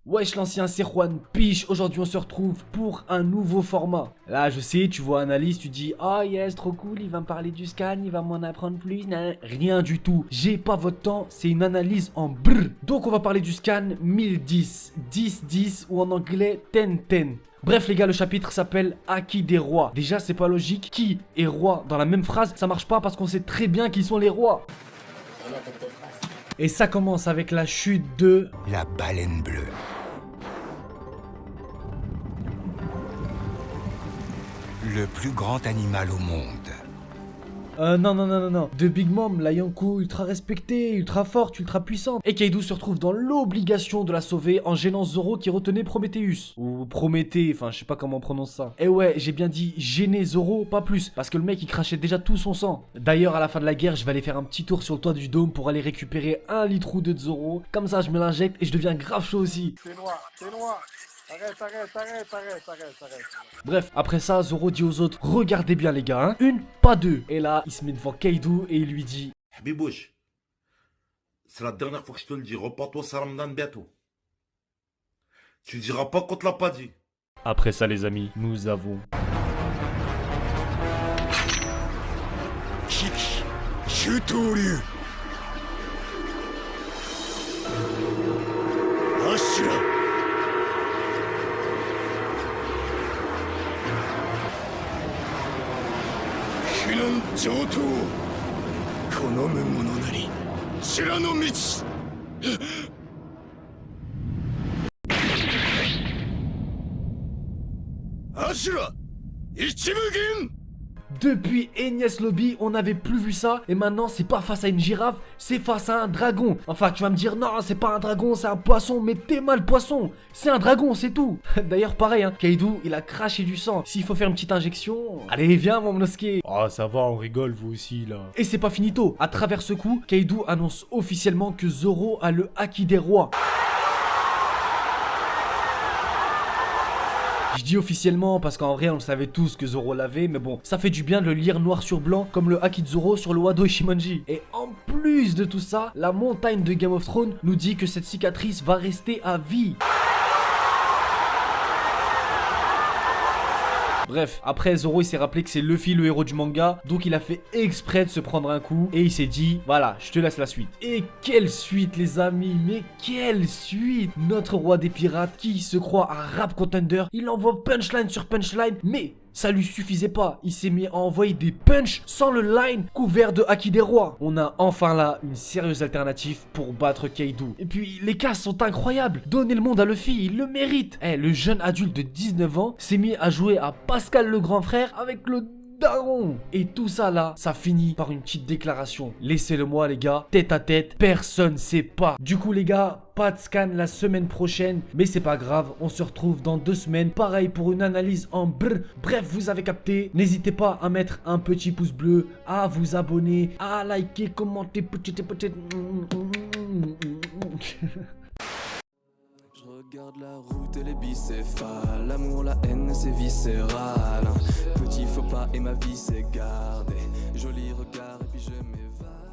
Wesh l'ancien, c'est Juan Piche. Aujourd'hui on se retrouve pour un nouveau format. Là je sais, tu vois Analyse, tu dis oh yes trop cool, il va me parler du scan, il va m'en apprendre plus. Rien du tout, j'ai pas votre temps, c'est une analyse en brr. Donc on va parler du scan 1010, 1010 ou en anglais 1010. Bref les gars, le chapitre s'appelle Acquis des rois. Déjà c'est pas logique, qui est roi dans la même phrase, ça marche pas parce qu'on sait très bien qui sont les rois. Et ça commence avec la chute de la baleine bleue. Le plus grand animal au monde. Non. De Big Mom, la Yonkou ultra respectée, ultra forte, ultra puissante. Et Kaido se retrouve dans l'obligation de la sauver en gênant Zoro qui retenait Prometheus. Ou Prométhée, enfin je sais pas comment on prononce ça. Et ouais, j'ai bien dit gêner Zoro, pas plus. Parce que le mec il crachait déjà tout son sang. D'ailleurs à la fin de la guerre, je vais aller faire un petit tour sur le toit du dôme pour aller récupérer 1 litre ou 2 de Zoro. Comme ça je me l'injecte et je deviens grave chaud aussi. C'est noir. Arrête. Bref, après ça, Zoro dit aux autres, regardez bien les gars, hein. Une, pas deux. Et là, il se met devant Kaido et il lui dit Habibouche, c'est la dernière fois que je te le dis, repars-toi Saramdan bientôt. Tu diras pas qu'on te l'a pas dit. Après ça les amis, nous avons Kiki, Chutoryu. Ashura. 避難上等好む者なり修羅の道アシュラ一無限 Depuis Enies Lobby, on n'avait plus vu ça. Et maintenant, c'est pas face à une girafe, c'est face à un dragon. Enfin, tu vas me dire, non, c'est pas un dragon, c'est un poisson. Mais t'es mal poisson. C'est un dragon, c'est tout. D'ailleurs, pareil, hein, Kaido, il a craché du sang. S'il faut faire une petite injection, allez, viens, mon Monosuke. Oh, ça va, on rigole, vous aussi, là. Et c'est pas finito. À travers ce coup, Kaido annonce officiellement que Zoro a le Acquis des rois. Je dis officiellement parce qu'en vrai on le savait tous que Zoro l'avait, mais bon, ça fait du bien de le lire noir sur blanc comme le Haki de Zoro sur le Wado Ishimonji. Et en plus de tout ça, la montagne de Game of Thrones nous dit que cette cicatrice va rester à vie. Bref, après Zoro il s'est rappelé que c'est Luffy le héros du manga, donc il a fait exprès de se prendre un coup et il s'est dit voilà, je te laisse la suite. Et quelle suite les amis, mais quelle suite! Notre roi des pirates qui se croit un rap contender, il envoie punchline sur punchline, mais ça lui suffisait pas, il s'est mis à envoyer des punchs sans le line couvert de Haki des rois. On a enfin là une sérieuse alternative pour battre Kaido. Et puis les cases sont incroyables, donnez le monde à Luffy, il le mérite. Le jeune adulte de 19 ans s'est mis à jouer à Pascal le grand frère avec le daron. Et tout ça là, ça finit par une petite déclaration. Laissez-le moi les gars, tête à tête, personne sait pas. Du coup les gars, pas de scan la semaine prochaine, mais c'est pas grave, on se retrouve dans 2 semaines, pareil pour une analyse en brr. Bref, vous avez capté, n'hésitez pas à mettre un petit pouce bleu, à vous abonner, à liker, commenter, peut-être. Je regarde la route et les bicéphales. L'amour, la haine, c'est viscéral. Petit faux pas et ma vie s'est gardée. Joli regard et puis je m'évade.